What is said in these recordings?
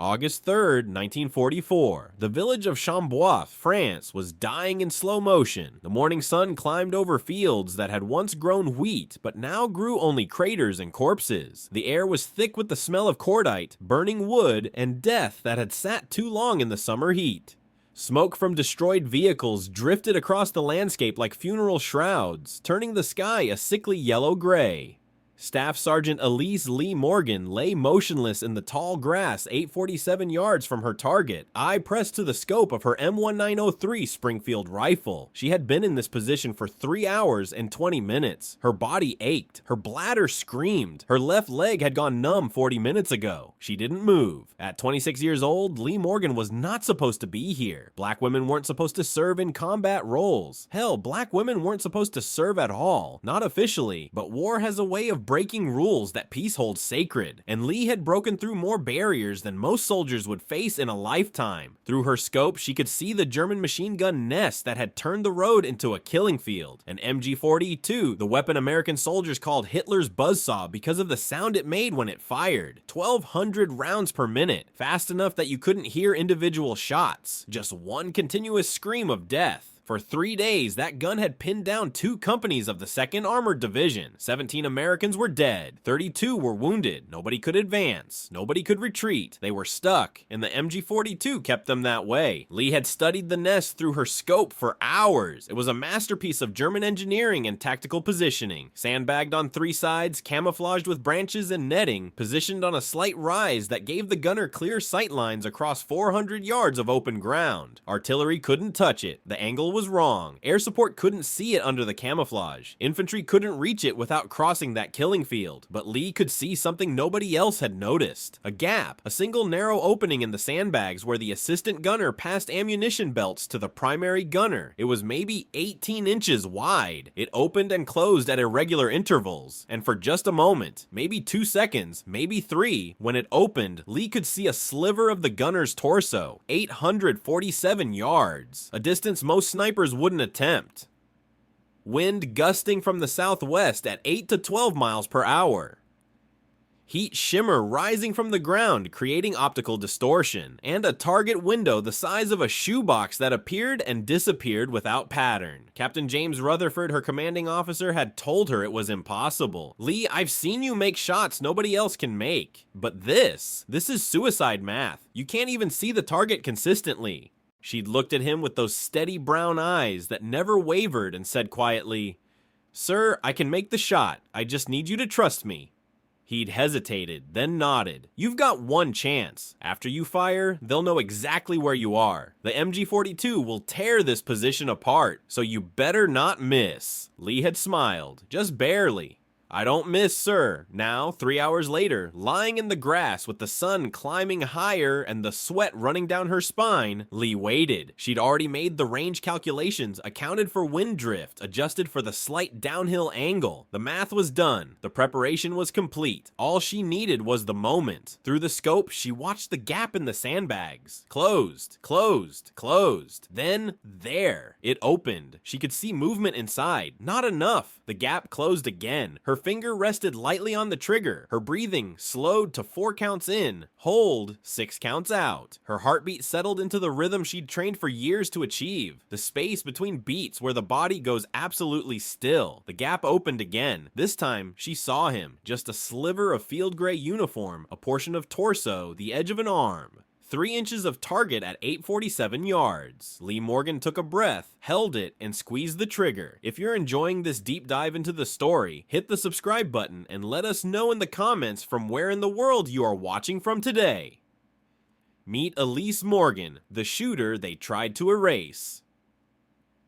August 3rd, 1944. The village of Chambois, France, was dying in slow motion. The morning sun climbed over fields that had once grown wheat, but now grew only craters and corpses. The air was thick with the smell of cordite, burning wood, and death that had sat too long in the summer heat. Smoke from destroyed vehicles drifted across the landscape like funeral shrouds, turning the sky a sickly yellow-gray. Staff Sergeant Elise Lee Morgan lay motionless in the tall grass 847 yards from her target, eye pressed to the scope of her M1903 Springfield rifle. She had been in this position for 3 hours and 20 minutes. Her body ached. Her bladder screamed. Her left leg had gone numb 40 minutes ago. She didn't move. At 26 years old, Lee Morgan was not supposed to be here. Black women weren't supposed to serve in combat roles. Hell, black women weren't supposed to serve at all. Not officially, but war has a way of breaking rules that peace holds sacred, and Lee had broken through more barriers than most soldiers would face in a lifetime. Through her scope, she could see the German machine gun nest that had turned the road into a killing field. An MG-42, the weapon American soldiers called Hitler's buzzsaw because of the sound it made when it fired. 1,200 rounds per minute, fast enough that you couldn't hear individual shots, just one continuous scream of death. For 3 days, that gun had pinned down 2 companies of the 2nd Armored Division. 17 Americans were dead. 32 were wounded. Nobody could advance. Nobody could retreat. They were stuck, and the MG-42 kept them that way. Lee had studied the nest through her scope for hours. It was a masterpiece of German engineering and tactical positioning. Sandbagged on 3 sides, camouflaged with branches and netting, positioned on a slight rise that gave the gunner clear sight lines across 400 yards of open ground. Artillery couldn't touch it. The angle was wrong. Air support couldn't see it under the camouflage. Infantry couldn't reach it without crossing that killing field. But Lee could see something nobody else had noticed. A gap, a single narrow opening in the sandbags where the assistant gunner passed ammunition belts to the primary gunner. It was maybe 18 inches wide. It opened and closed at irregular intervals. And for just a moment, maybe 2 seconds, maybe 3, when it opened, Lee could see a sliver of the gunner's torso. 847 yards. A distance most snipers wouldn't attempt. Wind gusting from the southwest at 8 to 12 miles per hour. Heat shimmer rising from the ground, creating optical distortion, and a target window the size of a shoebox that appeared and disappeared without pattern. Captain James Rutherford, her commanding officer, had told her it was impossible. Lee, I've seen you make shots nobody else can make. But this is suicide math. You can't even see the target consistently. She'd looked at him with those steady brown eyes that never wavered and said quietly, "Sir, I can make the shot. I just need you to trust me." He'd hesitated, then nodded. "You've got one chance. After you fire, they'll know exactly where you are. The MG-42 will tear this position apart, so you better not miss." Lee had smiled, just barely. "I don't miss, sir." Now, 3 hours later, lying in the grass with the sun climbing higher and the sweat running down her spine, Lee waited. She'd already made the range calculations, accounted for wind drift, adjusted for the slight downhill angle. The math was done. The preparation was complete. All she needed was the moment. Through the scope, she watched the gap in the sandbags. Closed, closed, closed. Then, there. It opened. She could see movement inside. Not enough. The gap closed again. Her finger rested lightly on the trigger. Her breathing slowed to 4 counts in. Hold, 6 counts out. Her heartbeat settled into the rhythm she'd trained for years to achieve. The space between beats where the body goes absolutely still. The gap opened again. This time, she saw him. Just a sliver of field gray uniform, a portion of torso, the edge of an arm. 3 inches of target at 847 yards. Lee Morgan took a breath, held it, and squeezed the trigger. If you're enjoying this deep dive into the story, hit the subscribe button and let us know in the comments from where in the world you are watching from today. Meet Elise Morgan, the shooter they tried to erase.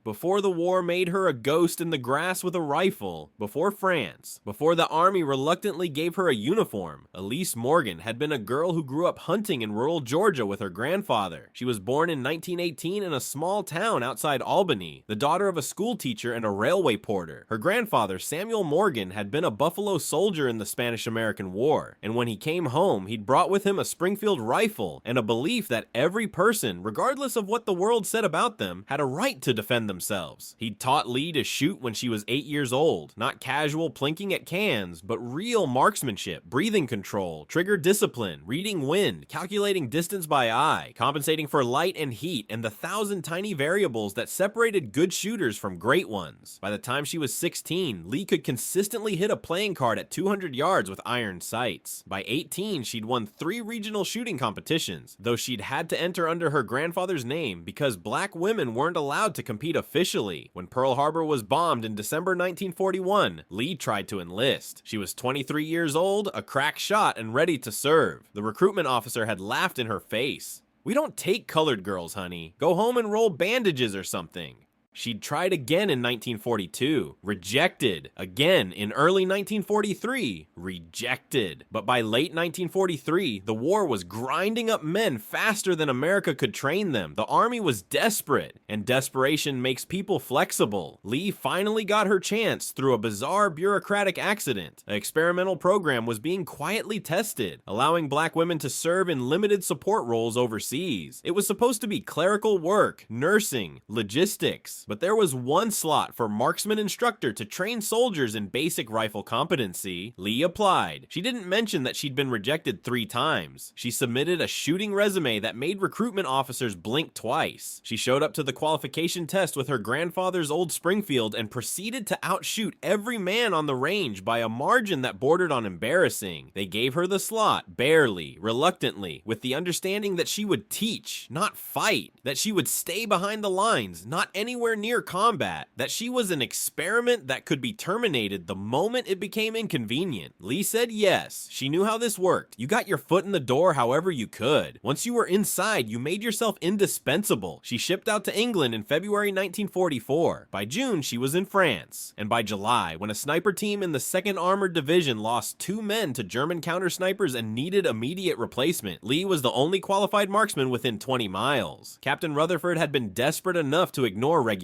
Before the war made her a ghost in the grass with a rifle, before France, before the army reluctantly gave her a uniform, Elise Morgan had been a girl who grew up hunting in rural Georgia with her grandfather. She was born in 1918 in a small town outside Albany, the daughter of a school teacher and a railway porter. Her grandfather, Samuel Morgan, had been a Buffalo soldier in the Spanish-American War, and when he came home, he'd brought with him a Springfield rifle and a belief that every person, regardless of what the world said about them, had a right to defend themselves. He'd taught Lee to shoot when she was 8 years old, not casual plinking at cans, but real marksmanship, breathing control, trigger discipline, reading wind, calculating distance by eye, compensating for light and heat, and the 1,000 tiny variables that separated good shooters from great ones. By the time she was 16, Lee could consistently hit a playing card at 200 yards with iron sights. By 18, she'd won 3 regional shooting competitions, though she'd had to enter under her grandfather's name because black women weren't allowed to compete officially. When Pearl Harbor was bombed in December 1941, Lee tried to enlist. She was 23 years old, a crack shot, and ready to serve. The recruitment officer had laughed in her face. "We don't take colored girls, honey. Go home and roll bandages or something." She'd tried again in 1942, rejected. Again in early 1943, rejected. But by late 1943, the war was grinding up men faster than America could train them. The army was desperate, and desperation makes people flexible. Lee finally got her chance through a bizarre bureaucratic accident. An experimental program was being quietly tested, allowing black women to serve in limited support roles overseas. It was supposed to be clerical work, nursing, logistics. But there was one slot for marksman instructor to train soldiers in basic rifle competency. Lee applied. She didn't mention that she'd been rejected 3 times. She submitted a shooting resume that made recruitment officers blink twice. She showed up to the qualification test with her grandfather's old Springfield and proceeded to outshoot every man on the range by a margin that bordered on embarrassing. They gave her the slot, barely, reluctantly, with the understanding that she would teach, not fight, that she would stay behind the lines, not anywhere near combat, that she was an experiment that could be terminated the moment it became inconvenient. Lee said yes. She knew how this worked. You got your foot in the door however you could. Once you were inside, you made yourself indispensable. She shipped out to England in February 1944. By June, she was in France. And by July, when a sniper team in the 2nd Armored Division lost 2 men to German counter-snipers and needed immediate replacement, Lee was the only qualified marksman within 20 miles. Captain Rutherford had been desperate enough to ignore regulations.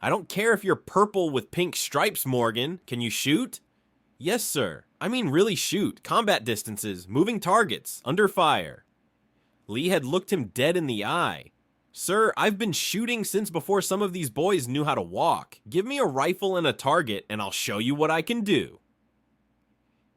"I don't care if you're purple with pink stripes, Morgan. Can you shoot?" "Yes, sir. I mean really shoot. Combat distances, moving targets, under fire." Lee had looked him dead in the eye. "Sir, I've been shooting since before some of these boys knew how to walk. Give me a rifle and a target, and I'll show you what I can do."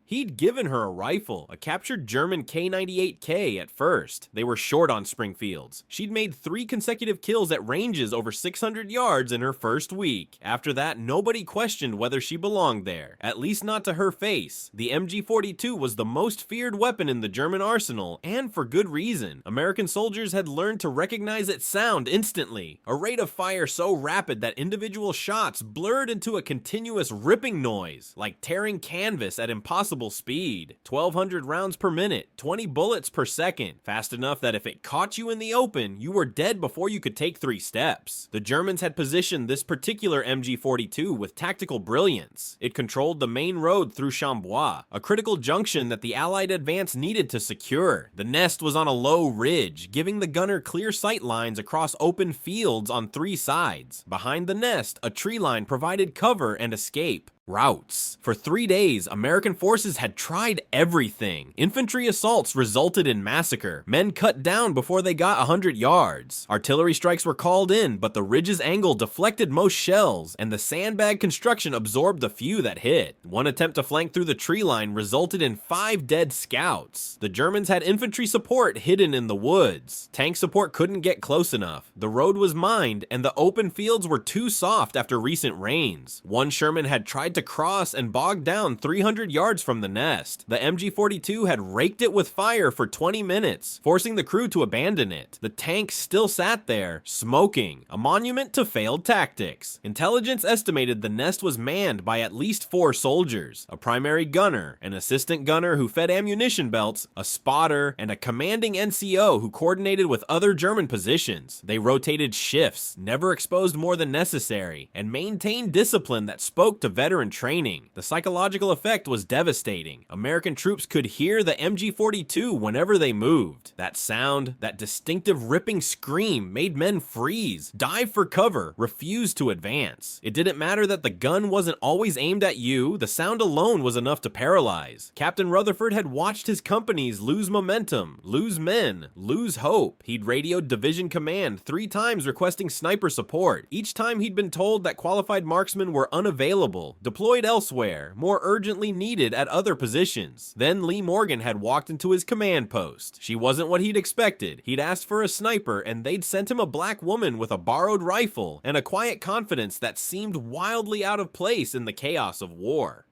He'd given her a rifle, a captured German K98K at first. They were short on Springfields. She'd made 3 consecutive kills at ranges over 600 yards in her first week. After that, nobody questioned whether she belonged there, at least not to her face. The MG42 was the most feared weapon in the German arsenal, and for good reason. American soldiers had learned to recognize its sound instantly, a rate of fire so rapid that individual shots blurred into a continuous ripping noise, like tearing canvas at impossible speed. 1,200 rounds per minute, 20 bullets per second, fast enough that if it caught you in the open, you were dead before you could take 3 steps. The Germans had positioned this particular MG42 with tactical brilliance. It controlled the main road through Chambois, a critical junction that the Allied advance needed to secure. The nest was on a low ridge, giving the gunner clear sight lines across open fields on 3 sides. Behind the nest, a tree line provided cover and escape. Routes. For 3 days, American forces had tried everything. Infantry assaults resulted in massacre. Men cut down before they got 100 yards. Artillery strikes were called in, but the ridge's angle deflected most shells, and the sandbag construction absorbed the few that hit. One attempt to flank through the tree line resulted in 5 dead scouts. The Germans had infantry support hidden in the woods. Tank support couldn't get close enough. The road was mined, and the open fields were too soft after recent rains. One Sherman had tried to cross and bogged down 300 yards from the nest. The MG42 had raked it with fire for 20 minutes, forcing the crew to abandon it. The tank still sat there, smoking, a monument to failed tactics. Intelligence estimated the nest was manned by at least 4 soldiers, a primary gunner, an assistant gunner who fed ammunition belts, a spotter, and a commanding NCO who coordinated with other German positions. They rotated shifts, never exposed more than necessary, and maintained discipline that spoke to veteran veteran training. The psychological effect was devastating. American troops could hear the MG-42 whenever they moved. That sound, that distinctive ripping scream made men freeze, dive for cover, refuse to advance. It didn't matter that the gun wasn't always aimed at you, the sound alone was enough to paralyze. Captain Rutherford had watched his companies lose momentum, lose men, lose hope. He'd radioed Division Command 3 times requesting sniper support. Each time he'd been told that qualified marksmen were unavailable, deployed elsewhere, more urgently needed at other positions. Then Lee Morgan had walked into his command post. She wasn't what he'd expected. He'd asked for a sniper and they'd sent him a black woman with a borrowed rifle and a quiet confidence that seemed wildly out of place in the chaos of war.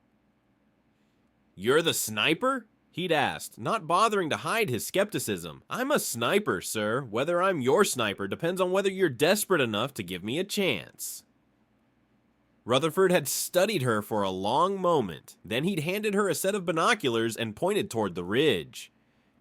"You're the sniper?" he'd asked, not bothering to hide his skepticism. "I'm a sniper, sir. Whether I'm your sniper depends on whether you're desperate enough to give me a chance." Rutherford had studied her for a long moment. Then he'd handed her a set of binoculars and pointed toward the ridge.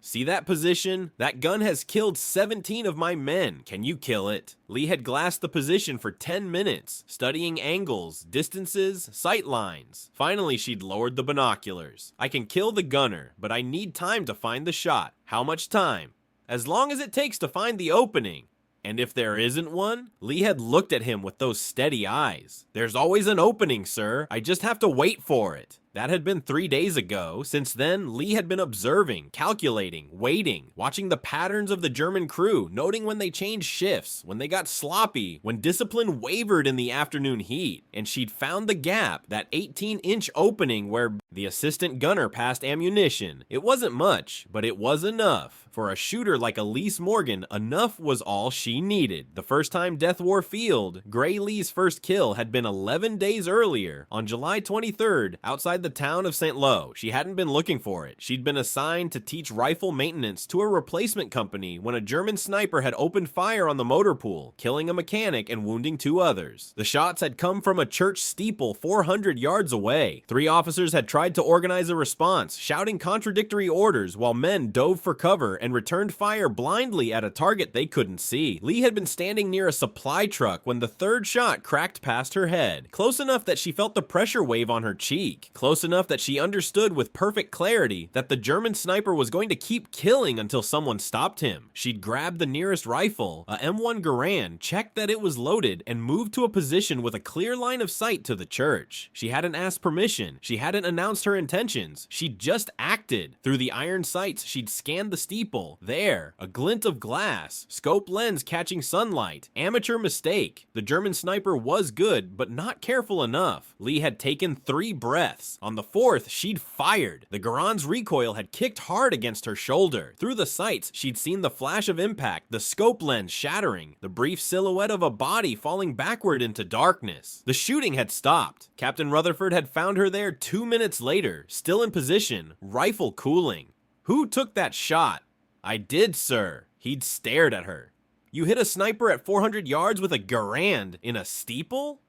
"See that position? That gun has killed 17 of my men. Can you kill it?" Lee had glassed the position for 10 minutes, studying angles, distances, sight lines. Finally, she'd lowered the binoculars. "I can kill the gunner, but I need time to find the shot." "How much time?" "As long as it takes to find the opening." "And if there isn't one?" Lee had looked at him with those steady eyes. "There's always an opening, sir. I just have to wait for it." That had been 3 days ago. Since then, Lee had been observing, calculating, waiting, watching the patterns of the German crew, noting when they changed shifts, when they got sloppy, when discipline wavered in the afternoon heat. And she'd found the gap, that 18-inch opening where the assistant gunner passed ammunition. It wasn't much, but it was enough. For a shooter like Elise Morgan, enough was all she needed. The first time Death War Field, Gray Lee's first kill had been 11 days earlier, on July 23rd, outside the town of St. Lo. She hadn't been looking for it. She'd been assigned to teach rifle maintenance to a replacement company when a German sniper had opened fire on the motor pool, killing a mechanic and wounding 2 others. The shots had come from a church steeple 400 yards away. 3 officers had tried to organize a response, shouting contradictory orders while men dove for cover and returned fire blindly at a target they couldn't see. Lee had been standing near a supply truck when the 3rd shot cracked past her head, close enough that she felt the pressure wave on her cheek, close enough that she understood with perfect clarity that the German sniper was going to keep killing until someone stopped him. She'd grabbed the nearest rifle, a M1 Garand, checked that it was loaded, and moved to a position with a clear line of sight to the church. She hadn't asked permission. She hadn't announced her intentions. She'd just acted. Through the iron sights, she'd scanned the steeple. There, a glint of glass, scope lens catching sunlight. Amateur mistake. The German sniper was good, but not careful enough. Lee had taken 3 breaths. On the 4th, she'd fired. The Garand's recoil had kicked hard against her shoulder. Through the sights, she'd seen the flash of impact, the scope lens shattering, the brief silhouette of a body falling backward into darkness. The shooting had stopped. Captain Rutherford had found her there 2 minutes later, still in position, rifle cooling. "Who took that shot?" "I did, sir." He'd stared at her. "You hit a sniper at 400 yards with a Garand in a steeple?"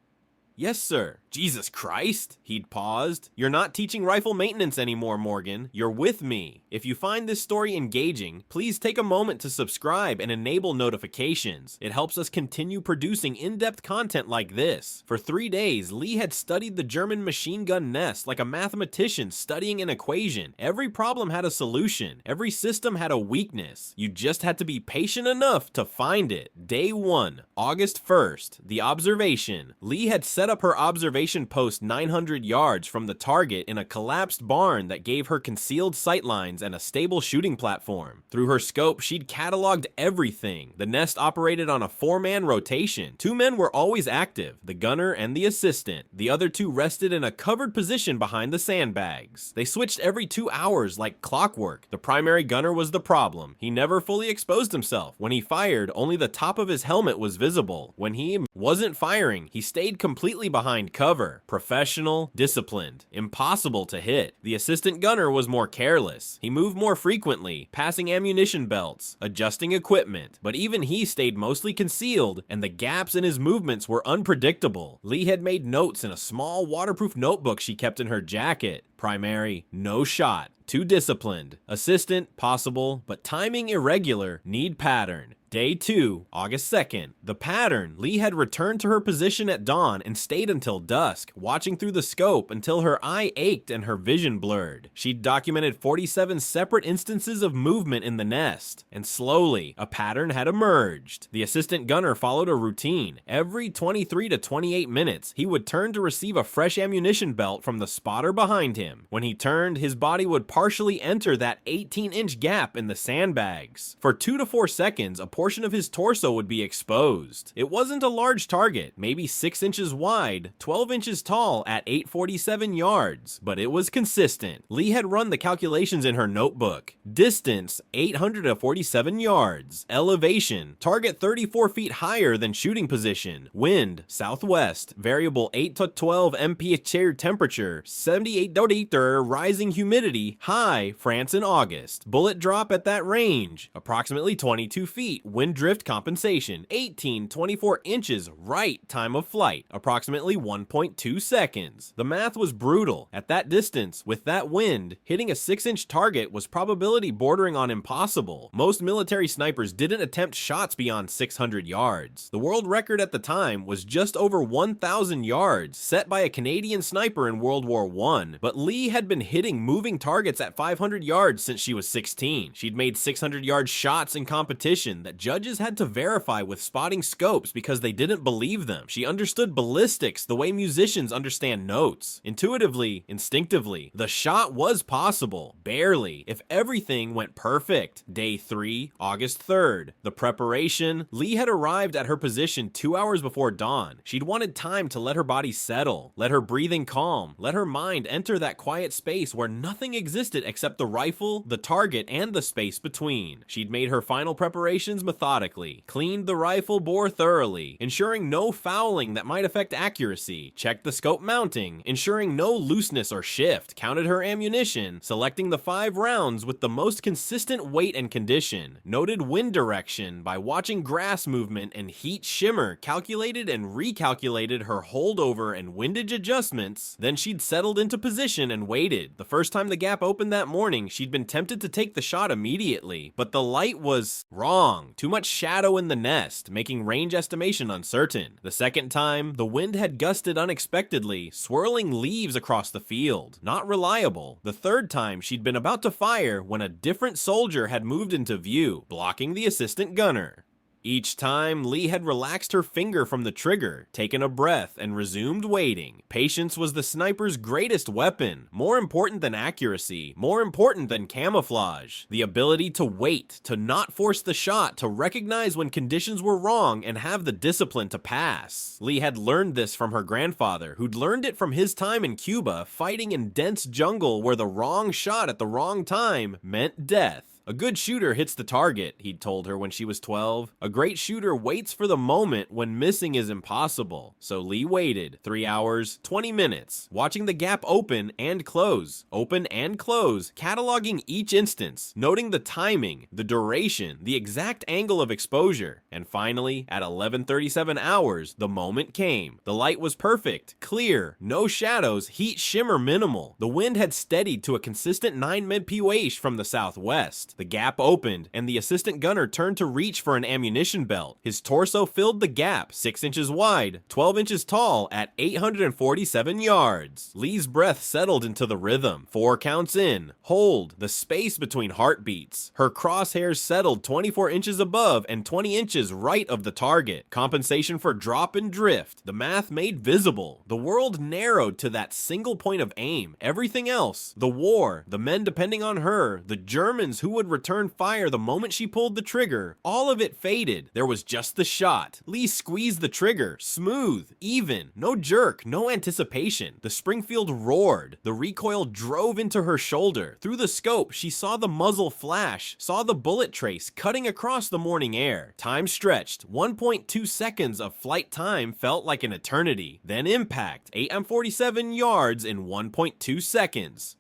"Yes, sir." "Jesus Christ." He'd paused. "You're not teaching rifle maintenance anymore, Morgan. You're with me. If you find this story engaging, please take a moment to subscribe and enable notifications. It helps us continue producing in-depth content like this. For 3 days, Lee had studied the German machine gun nest like a mathematician studying an equation. Every problem had a solution. Every system had a weakness. You just had to be patient enough to find it. Day 1, August 1st, the observation. Lee had set up her observation post 900 yards from the target in a collapsed barn that gave her concealed sightlines and a stable shooting platform. Through her scope, she'd cataloged everything. The nest operated on a 4-man rotation. 2 men were always active, the gunner and the assistant. The other 2 rested in a covered position behind the sandbags. They switched every 2 hours like clockwork. The primary gunner was the problem. He never fully exposed himself. When he fired, only the top of his helmet was visible. When he wasn't firing, he stayed completely behind cover. Professional, disciplined, impossible to hit. The assistant gunner was more careless. He moved more frequently, passing ammunition belts, adjusting equipment, but even he stayed mostly concealed, and the gaps in his movements were unpredictable. Lee had made notes in a small waterproof notebook she kept in her jacket. Primary, no shot. Too disciplined. Assistant, possible, but timing irregular. Need pattern. Day 2, August 2nd. The pattern. Lee had returned to her position at dawn and stayed until dusk, watching through the scope until her eye ached and her vision blurred. She'd documented 47 separate instances of movement in the nest, and slowly, a pattern had emerged. The assistant gunner followed a routine. Every 23 to 28 minutes, he would turn to receive a fresh ammunition belt from the spotter behind him. When he turned, his body would partially enter that 18-inch gap in the sandbags. For 2 to 4 seconds, a portion of his torso would be exposed. It wasn't a large target, maybe 6 inches wide, 12 inches tall at 847 yards, but it was consistent. Lee had run the calculations in her notebook. Distance, 847 yards. Elevation, target 34 feet higher than shooting position. Wind, southwest, variable 8 to 12 mph temperature, 78°, rising humidity, high, France in August. Bullet drop at that range, approximately 22 feet. Wind drift compensation, 24 inches, right time of flight, approximately 1.2 seconds. The math was brutal. At that distance, with that wind, hitting a 6-inch target was probability bordering on impossible. Most military snipers didn't attempt shots beyond 600 yards. The world record at the time was just over 1,000 yards, set by a Canadian sniper in World War I, but Lee had been hitting moving targets at 500 yards since she was 16. She'd made 600-yard shots in competition that judges had to verify with spotting scopes because they didn't believe them. She understood ballistics the way musicians understand notes. Intuitively, instinctively, the shot was possible. Barely, if everything went perfect. Day 3, August 3rd. The preparation. Lee had arrived at her position 2 hours before dawn. She'd wanted time to let her body settle, let her breathing calm, let her mind enter that quiet space where nothing existed except the rifle, the target, and the space between. She'd made her final preparations methodically, cleaned the rifle bore thoroughly, ensuring no fouling that might affect accuracy, checked the scope mounting, ensuring no looseness or shift, counted her ammunition, selecting the 5 rounds with the most consistent weight and condition, noted wind direction by watching grass movement and heat shimmer, calculated and recalculated her holdover and windage adjustments. Then she'd settled into position and waited. The first time the gap opened that morning, she'd been tempted to take the shot immediately, but the light was wrong. Too much shadow in the nest, making range estimation uncertain. The second time, the wind had gusted unexpectedly, swirling leaves across the field. Not reliable. The third time, she'd been about to fire when a different soldier had moved into view, blocking the assistant gunner. Each time, Lee had relaxed her finger from the trigger, taken a breath, and resumed waiting. Patience was the sniper's greatest weapon, more important than accuracy, more important than camouflage. The ability to wait, to not force the shot, to recognize when conditions were wrong, and have the discipline to pass. Lee had learned this from her grandfather, who'd learned it from his time in Cuba, fighting in dense jungle where the wrong shot at the wrong time meant death. A good shooter hits the target, he'd told her when she was 12. A great shooter waits for the moment when missing is impossible. So Lee waited 3 hours, 20 minutes, watching the gap open and close, cataloging each instance, noting the timing, the duration, the exact angle of exposure. And finally, at 11:37 hours, the moment came. The light was perfect, clear, no shadows, heat shimmer minimal. The wind had steadied to a consistent 9 mph from the southwest. The gap opened, and the assistant gunner turned to reach for an ammunition belt. His torso filled the gap, 6 inches wide, 12 inches tall, at 847 yards. Lee's breath settled into the rhythm. 4 counts in. Hold. The space between heartbeats. Her crosshairs settled 24 inches above and 20 inches right of the target. Compensation for drop and drift. The math made visible. The world narrowed to that single point of aim. Everything else, the war, the men depending on her, the Germans who would return fire the moment she pulled the trigger, all of it faded. There was just the shot. Lee squeezed the trigger, smooth, even, no jerk, no anticipation. The Springfield roared. The recoil drove into her shoulder. Through the scope, she saw the muzzle flash, saw the bullet trace cutting across the morning air. Time stretched. 1.2 seconds of flight time felt like an eternity. Then impact. 847 yards in 1.2 seconds.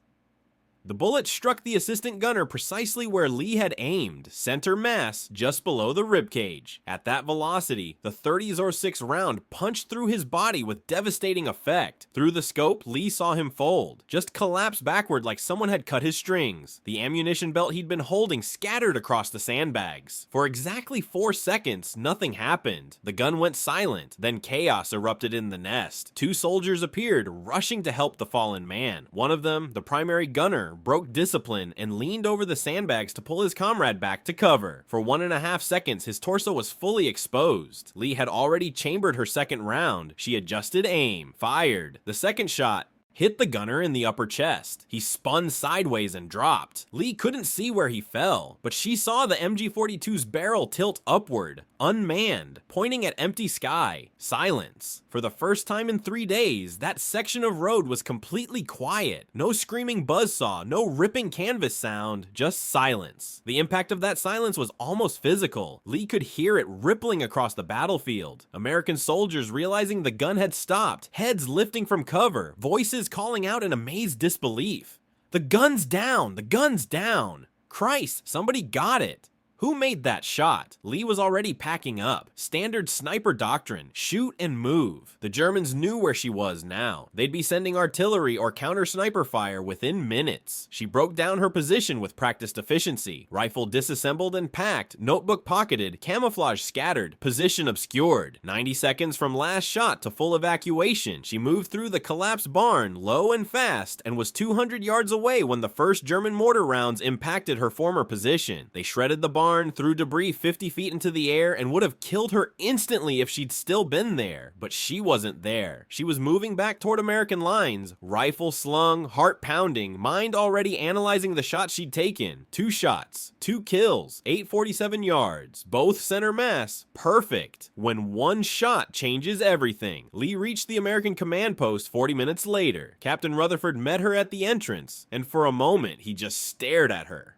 The bullet struck the assistant gunner precisely where Lee had aimed, center mass, just below the ribcage. At that velocity, the 30-06 round punched through his body with devastating effect. Through the scope, Lee saw him fold, just collapse backward like someone had cut his strings. The ammunition belt he'd been holding scattered across the sandbags. For exactly 4 seconds, nothing happened. The gun went silent, then chaos erupted in the nest. 2 soldiers appeared, rushing to help the fallen man. One of them, the primary gunner, broke discipline and leaned over the sandbags to pull his comrade back to cover. For 1.5 seconds, his torso was fully exposed. Lee had already chambered her second round. She adjusted aim, fired. The second shot hit the gunner in the upper chest. He spun sideways and dropped. Lee couldn't see where he fell, but she saw the MG-42's barrel tilt upward, unmanned, pointing at empty sky. Silence. For the first time in 3 days, that section of road was completely quiet. No screaming buzzsaw, no ripping canvas sound, just silence. The impact of that silence was almost physical. Lee could hear it rippling across the battlefield. American soldiers realizing the gun had stopped, heads lifting from cover, voices calling out in amazed disbelief. The gun's down! The gun's down! Christ, somebody got it! Who made that shot? Lee was already packing up. Standard sniper doctrine, shoot and move. The Germans knew where she was now. They'd be sending artillery or counter sniper fire within minutes. She broke down her position with practiced efficiency. Rifle disassembled and packed, notebook pocketed, camouflage scattered, position obscured. 90 seconds from last shot to full evacuation, she moved through the collapsed barn, low and fast, and was 200 yards away when the first German mortar rounds impacted her former position. They shredded the barn, threw debris 50 feet into the air, and would have killed her instantly if she'd still been there. But she wasn't there. She was moving back toward American lines, rifle slung, heart pounding, mind already analyzing the shots she'd taken. 2 shots, 2 kills, 847 yards, both center mass, perfect. When 1 shot changes everything. Lee reached the American command post 40 minutes later. Captain Rutherford met her at the entrance, and for a moment he just stared at her.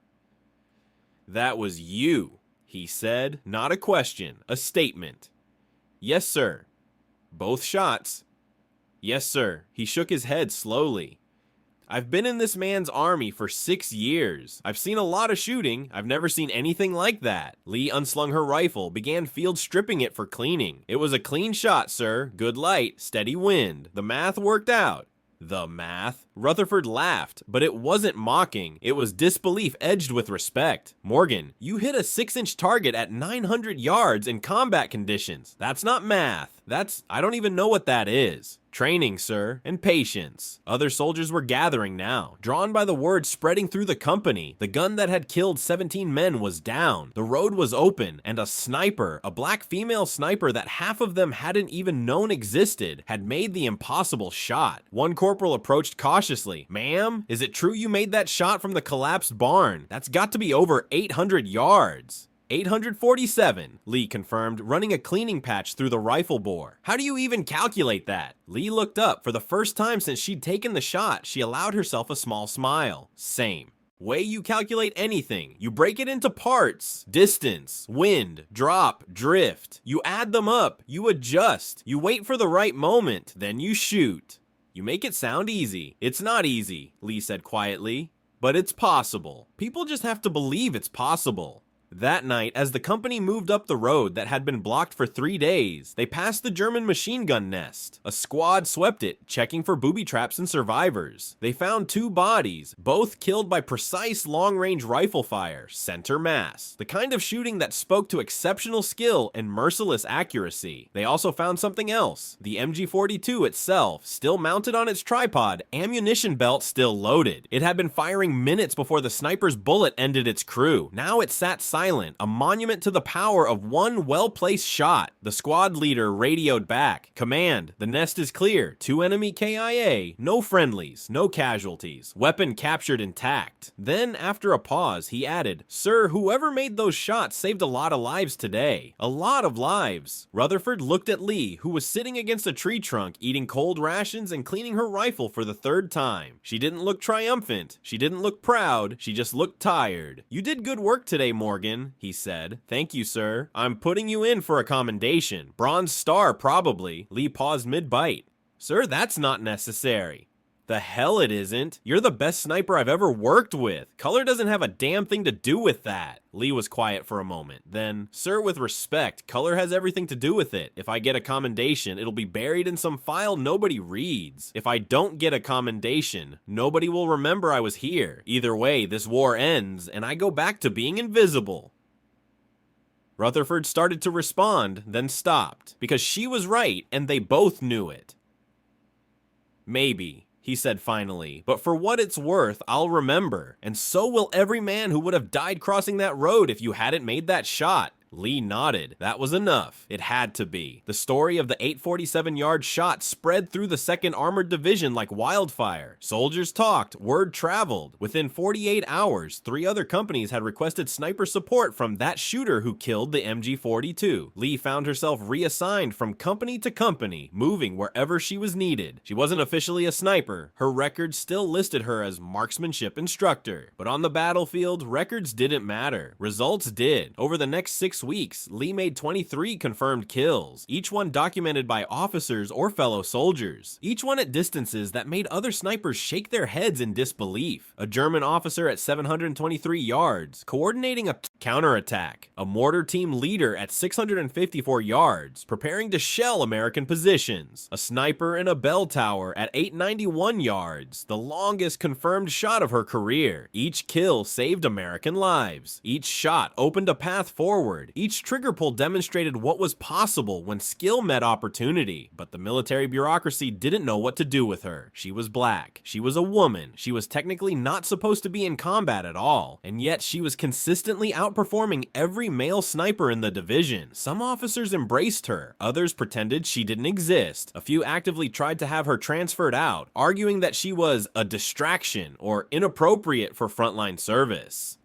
"That was you," he said. Not a question, a statement. "Yes, sir." "Both shots?" "Yes, sir." He shook his head slowly. "I've been in this man's army for 6 years. I've seen a lot of shooting. I've never seen anything like that." Lee unslung her rifle, began field stripping it for cleaning. "It was a clean shot, sir. Good light, steady wind. The math worked out." "The math?" Rutherford laughed, but it wasn't mocking. It was disbelief edged with respect. "Morgan, you hit a 6-inch target at 900 yards in combat conditions. That's not math. I don't even know what that is." "Training, sir, and patience." Other soldiers were gathering now, drawn by the word spreading through the company. The gun that had killed 17 men was down. The road was open, and a sniper, a black female sniper that half of them hadn't even known existed, had made the impossible shot. One corporal approached cautiously. "Ma'am, is it true you made that shot from the collapsed barn? That's got to be over 800 yards." 847, Lee confirmed, running a cleaning patch through the rifle bore. "How do you even calculate that?" Lee looked up. For the first time since she'd taken the shot, she allowed herself a small smile. "Same. Way you calculate anything. You break it into parts. Distance, wind, drop, drift. You add them up. You adjust. You wait for the right moment. Then you shoot. You make it sound easy. It's not easy," Lee said quietly. "But it's possible. People just have to believe it's possible." That night, as the company moved up the road that had been blocked for 3 days, they passed the German machine gun nest. A squad swept it, checking for booby traps and survivors. They found 2 bodies, both killed by precise long-range rifle fire, center mass, the kind of shooting that spoke to exceptional skill and merciless accuracy. They also found something else, the MG-42 itself, still mounted on its tripod, ammunition belt still loaded. It had been firing minutes before the sniper's bullet ended its crew. Now it sat silent, a monument to the power of one well-placed shot. The squad leader radioed back. "Command, the nest is clear. 2 enemy KIA. No friendlies, no casualties. Weapon captured intact." Then, after a pause, he added, "Sir, whoever made those shots saved a lot of lives today. A lot of lives." Rutherford looked at Lee, who was sitting against a tree trunk, eating cold rations and cleaning her rifle for the 3rd time. She didn't look triumphant. She didn't look proud. She just looked tired. "You did good work today, Morgan," he said. "Thank you, sir. I'm putting you in for a commendation. Bronze Star, probably." Lee paused mid-bite. "Sir, that's not necessary." The hell it isn't. You're the best sniper I've ever worked with. Color doesn't have a damn thing to do with that. Lee was quiet for a moment. Then, sir, with respect, color has everything to do with it. If I get a commendation, it'll be buried in some file nobody reads. If I don't get a commendation, nobody will remember I was here. Either way, this war ends, and I go back to being invisible. Rutherford started to respond, then stopped, because she was right, and they both knew it. Maybe, he said finally, but for what it's worth, I'll remember, and so will every man who would have died crossing that road if you hadn't made that shot. Lee nodded. That was enough. It had to be. The story of the 847-yard shot spread through the 2nd Armored Division like wildfire. Soldiers talked, word traveled. Within 48 hours, 3 other companies had requested sniper support from that shooter who killed the MG-42. Lee found herself reassigned from company to company, moving wherever she was needed. She wasn't officially a sniper. Her records still listed her as marksmanship instructor. But on the battlefield, records didn't matter. Results did. Over the next 6 weeks, Lee made 23 confirmed kills, each one documented by officers or fellow soldiers, each one at distances that made other snipers shake their heads in disbelief. A German officer at 723 yards, coordinating a counterattack. A mortar team leader at 654 yards, preparing to shell American positions. A sniper in a bell tower at 891 yards, the longest confirmed shot of her career. Each kill saved American lives. Each shot opened a path forward. Each trigger pull demonstrated what was possible when skill met opportunity, but the military bureaucracy didn't know what to do with her. She was black. She was a woman. She was technically not supposed to be in combat at all, and yet she was consistently outperforming every male sniper in the division. Some officers embraced her. Others pretended she didn't exist. A few actively tried to have her transferred out, arguing that she was a distraction or inappropriate for frontline service.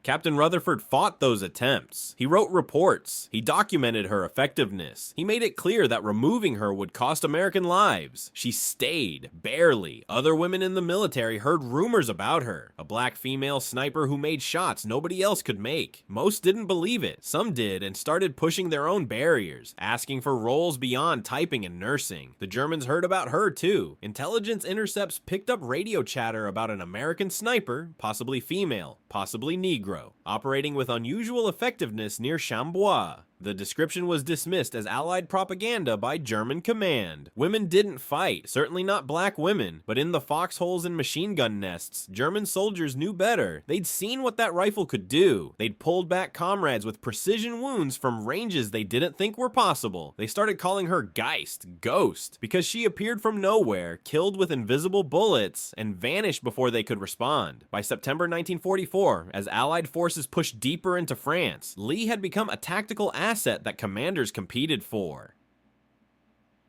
Captain Rutherford fought those attempts. He wrote reports. He documented her effectiveness. He made it clear that removing her would cost American lives. She stayed, barely. Other women in the military heard rumors about her. A black female sniper who made shots nobody else could make. Most didn't believe it. Some did and started pushing their own barriers, asking for roles beyond typing and nursing. The Germans heard about her too. Intelligence intercepts picked up radio chatter about an American sniper, possibly female, possibly Negro, operating with unusual effectiveness near Chambois. The description was dismissed as Allied propaganda by German command. Women didn't fight, certainly not black women, but in the foxholes and machine gun nests, German soldiers knew better. They'd seen what that rifle could do. They'd pulled back comrades with precision wounds from ranges they didn't think were possible. They started calling her Geist, Ghost, because she appeared from nowhere, killed with invisible bullets, and vanished before they could respond. By September 1944, as Allied forces pushed deeper into France, Lee had become a tactical asset that commanders competed for.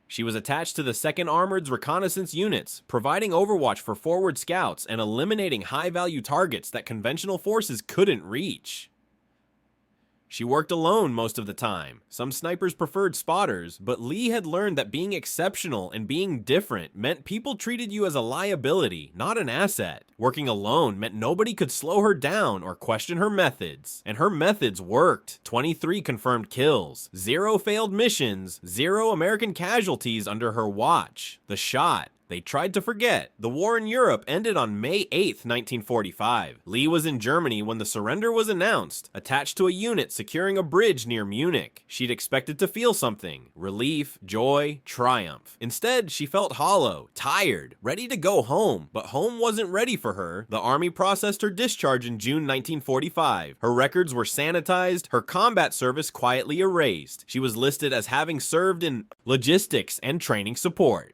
She was attached to the 2nd Armored's reconnaissance units, providing overwatch for forward scouts and eliminating high-value targets that conventional forces couldn't reach. She worked alone most of the time. Some snipers preferred spotters, but Lee had learned that being exceptional and being different meant people treated you as a liability, not an asset. Working alone meant nobody could slow her down or question her methods. And her methods worked. 23 confirmed kills, 0 failed missions, 0 American casualties under her watch. The shot. They tried to forget. The war in Europe ended on May 8th, 1945. Lee was in Germany when the surrender was announced, attached to a unit securing a bridge near Munich. She'd expected to feel something: relief, joy, triumph. Instead, she felt hollow, tired, ready to go home. But home wasn't ready for her. The Army processed her discharge in June 1945. Her records were sanitized, her combat service quietly erased. She was listed as having served in logistics and training support.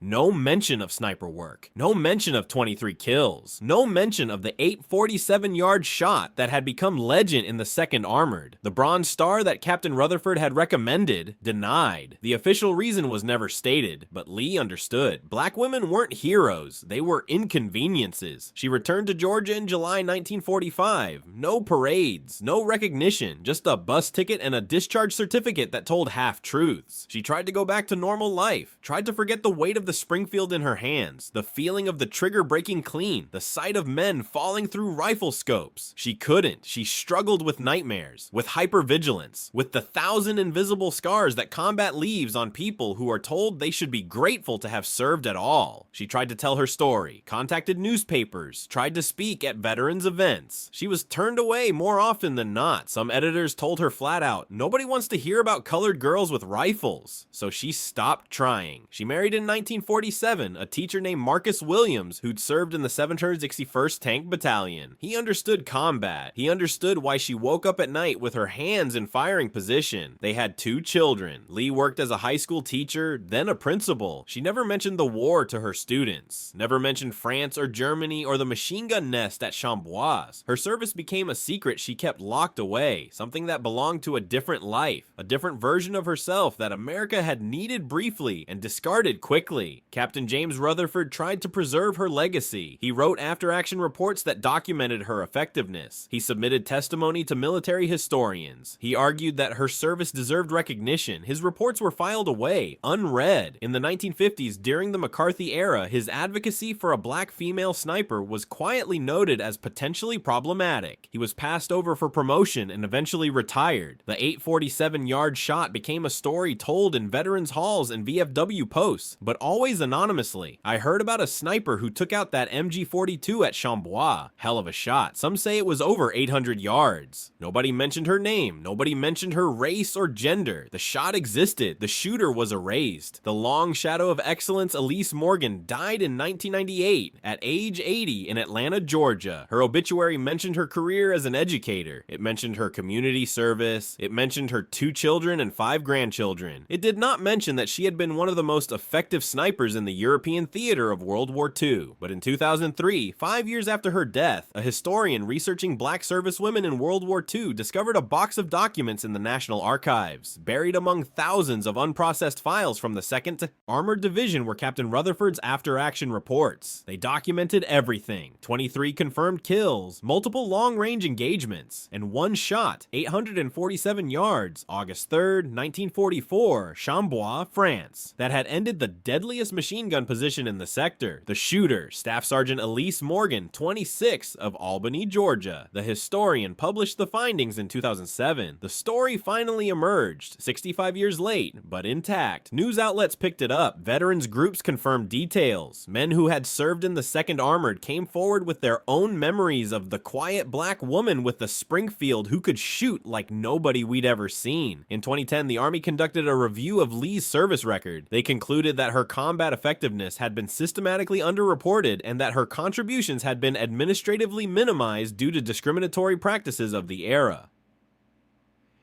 No mention of sniper work. No mention of 23 kills. No mention of the 847-yard shot that had become legend in the 2nd Armored. The Bronze Star that Captain Rutherford had recommended, denied. The official reason was never stated, but Lee understood. Black women weren't heroes. They were inconveniences. She returned to Georgia in July 1945. No parades, no recognition, just a bus ticket and a discharge certificate that told half-truths. She tried to go back to normal life, tried to forget the weight of the Springfield in her hands, the feeling of the trigger breaking clean, the sight of men falling through rifle scopes. She couldn't. She struggled with nightmares, with hypervigilance, with the 1,000 invisible scars that combat leaves on people who are told they should be grateful to have served at all. She tried to tell her story, contacted newspapers, tried to speak at veterans events. She was turned away more often than not. Some editors told her flat out, nobody wants to hear about colored girls with rifles. So she stopped trying. She married in 1947 a teacher named Marcus Williams who'd served in the 761st Tank Battalion. He understood combat. He understood why she woke up at night with her hands in firing position. They had 2 children. Lee worked as a high school teacher, then a principal. She never mentioned the war to her students, never mentioned France or Germany or the machine gun nest at Chambois. Her service became a secret she kept locked away, something that belonged to a different life, a different version of herself that America had needed briefly and discarded quickly. Captain James Rutherford tried to preserve her legacy. He wrote after-action reports that documented her effectiveness. He submitted testimony to military historians. He argued that her service deserved recognition. His reports were filed away, unread. In the 1950s, during the McCarthy era, his advocacy for a black female sniper was quietly noted as potentially problematic. He was passed over for promotion and eventually retired. The 847-yard shot became a story told in veterans halls and VFW posts, but always anonymously. I heard about a sniper who took out that MG42 at Chambois. Hell of a shot. Some say it was over 800 yards. Nobody mentioned her name. Nobody mentioned her race or gender. The shot existed. The shooter was erased. The long shadow of excellence Elise Morgan died in 1998 at age 80 in Atlanta, Georgia. Her obituary mentioned her career as an educator. It mentioned her community service. It mentioned her 2 children and 5 grandchildren. It did not mention that she had been one of the most effective snipers in the European theater of World War II. But in 2003, 5 years after her death, a historian researching black servicewomen in World War II discovered a box of documents in the National Archives. Buried among thousands of unprocessed files from the 2nd Armored Division were Captain Rutherford's after-action reports. They documented everything. 23 confirmed kills, multiple long-range engagements, and 1 shot, 847 yards, August 3rd, 1944, Chambois, France, that had ended the deadliest machine gun position in the sector. The shooter, Staff Sergeant Elise Morgan, 26, of Albany, Georgia. The historian published the findings in 2007. The story finally emerged, 65 years late, but intact. News outlets picked it up. Veterans groups confirmed details. Men who had served in the 2nd Armored came forward with their own memories of the quiet black woman with the Springfield who could shoot like nobody we'd ever seen. In 2010, the Army conducted a review of Lee's service record. They concluded that her combat effectiveness had been systematically underreported and that her contributions had been administratively minimized due to discriminatory practices of the era.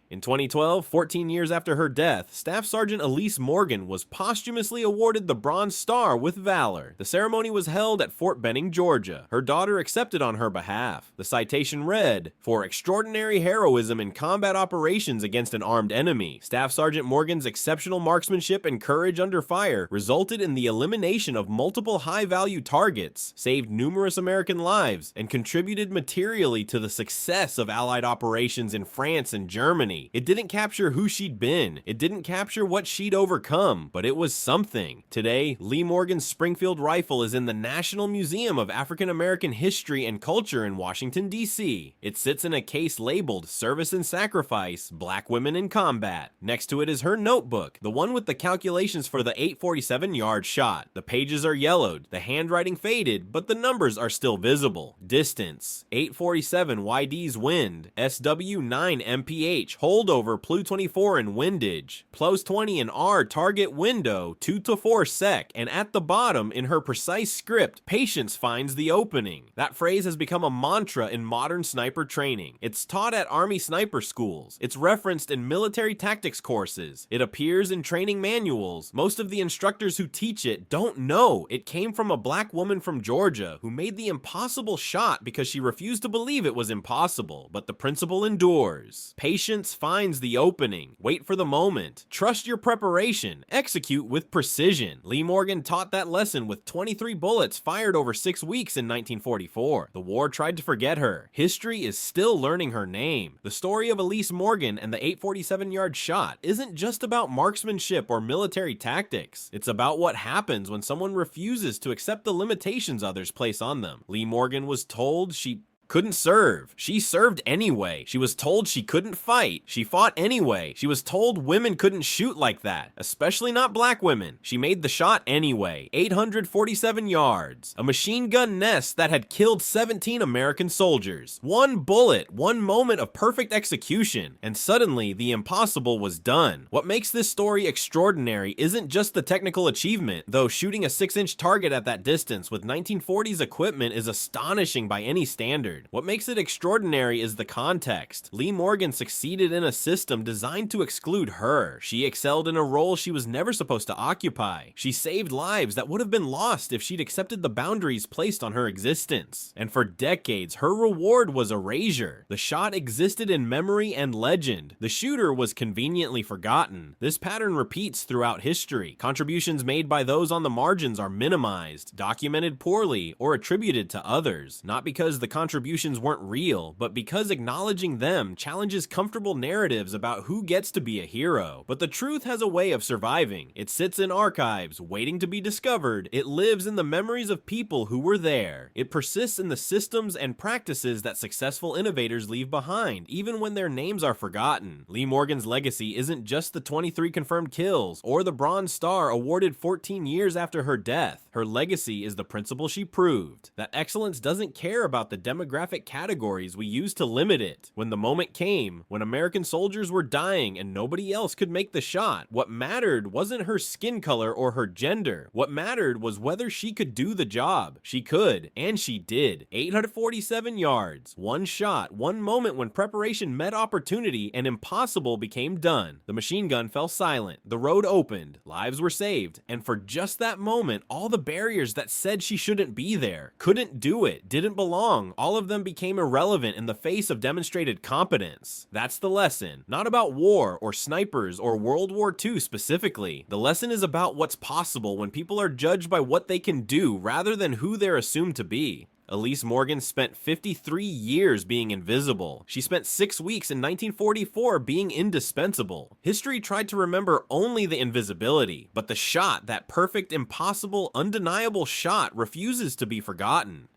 In 2012, 14 years after her death, Staff Sergeant Elise Morgan was posthumously awarded the Bronze Star with Valor. The ceremony was held at Fort Benning, Georgia. Her daughter accepted on her behalf. The citation read, "For extraordinary heroism in combat operations against an armed enemy, Staff Sergeant Morgan's exceptional marksmanship and courage under fire resulted in the elimination of multiple high-value targets, saved numerous American lives, and contributed materially to the success of Allied operations in France and Germany." It didn't capture who she'd been. It didn't capture what she'd overcome, but it was something. Today, Lee Morgan's Springfield rifle is in the National Museum of African American History and Culture in Washington, D.C. It sits in a case labeled Service and Sacrifice, Black Women in Combat. Next to it is her notebook, the one with the calculations for the 847-yard shot. The pages are yellowed, the handwriting faded, but the numbers are still visible. Distance, 847 YD's wind, SW 9 MPH, holdover Plu 24 in windage, Plos 20 in R target window 2 to 4 sec, and at the bottom in her precise script, patience finds the opening. That phrase has become a mantra in modern sniper training. It's taught at Army sniper schools. It's referenced in military tactics courses. It appears in training manuals. Most of the instructors who teach it don't know it came from a black woman from Georgia who made the impossible shot because she refused to believe it was impossible, but the principle endures. Patience finds the opening. Wait for the moment. Trust your preparation. Execute with precision. Lee Morgan taught that lesson with 23 bullets fired over 6 weeks in 1944. The war tried to forget her. History is still learning her name. The story of Elise Morgan and the 847-yard shot isn't just about marksmanship or military tactics. It's about what happens when someone refuses to accept the limitations others place on them. Lee Morgan was told she couldn't serve. She served anyway. She was told she couldn't fight. She fought anyway. She was told women couldn't shoot like that, especially not black women. She made the shot anyway. 847 yards. A machine gun nest that had killed 17 American soldiers. One bullet, one moment of perfect execution, and suddenly the impossible was done. What makes this story extraordinary isn't just the technical achievement, though shooting a 6-inch target at that distance with 1940s equipment is astonishing by any standard. What makes it extraordinary is the context. Lee Morgan succeeded in a system designed to exclude her. She excelled in a role she was never supposed to occupy. She saved lives that would have been lost if she'd accepted the boundaries placed on her existence. And for decades, her reward was erasure. The shot existed in memory and legend. The shooter was conveniently forgotten. This pattern repeats throughout history. Contributions made by those on the margins are minimized, documented poorly, or attributed to others. Not because the contributions weren't real, but because acknowledging them challenges comfortable narratives about who gets to be a hero. But the truth has a way of surviving. It sits in archives, waiting to be discovered. It lives in the memories of people who were there. It persists in the systems and practices that successful innovators leave behind, even when their names are forgotten. Lee Morgan's legacy isn't just the 23 confirmed kills, or the Bronze Star awarded 14 years after her death. Her legacy is the principle she proved, that excellence doesn't care about the demographic categories we use to limit it. When the moment came, when American soldiers were dying and nobody else could make the shot, what mattered wasn't her skin color or her gender. What mattered was whether she could do the job. She could, and she did. 847 yards, one shot, one moment when preparation met opportunity and impossible became done. The machine gun fell silent, the road opened, lives were saved, and for just that moment, all the barriers that said she shouldn't be there, couldn't do it, didn't belong, all of them became irrelevant in the face of demonstrated competence. That's the lesson. Not about war or snipers or World War II specifically. The lesson is about what's possible when people are judged by what they can do rather than who they're assumed to be. Elise Morgan spent 53 years being invisible. She spent 6 weeks in 1944 being indispensable. History tried to remember only the invisibility, but the shot, that perfect, impossible, undeniable shot, refuses to be forgotten.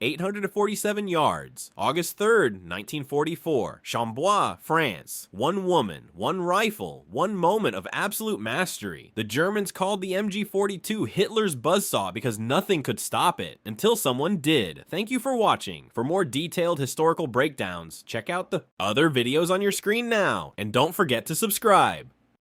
847 yards, August 3rd, 1944, Chambois, France. One woman, one rifle, one moment of absolute mastery. The Germans called the MG42 Hitler's buzzsaw because nothing could stop it, until someone did. Thank you for watching. For more detailed historical breakdowns, check out the other videos on your screen now, and don't forget to subscribe.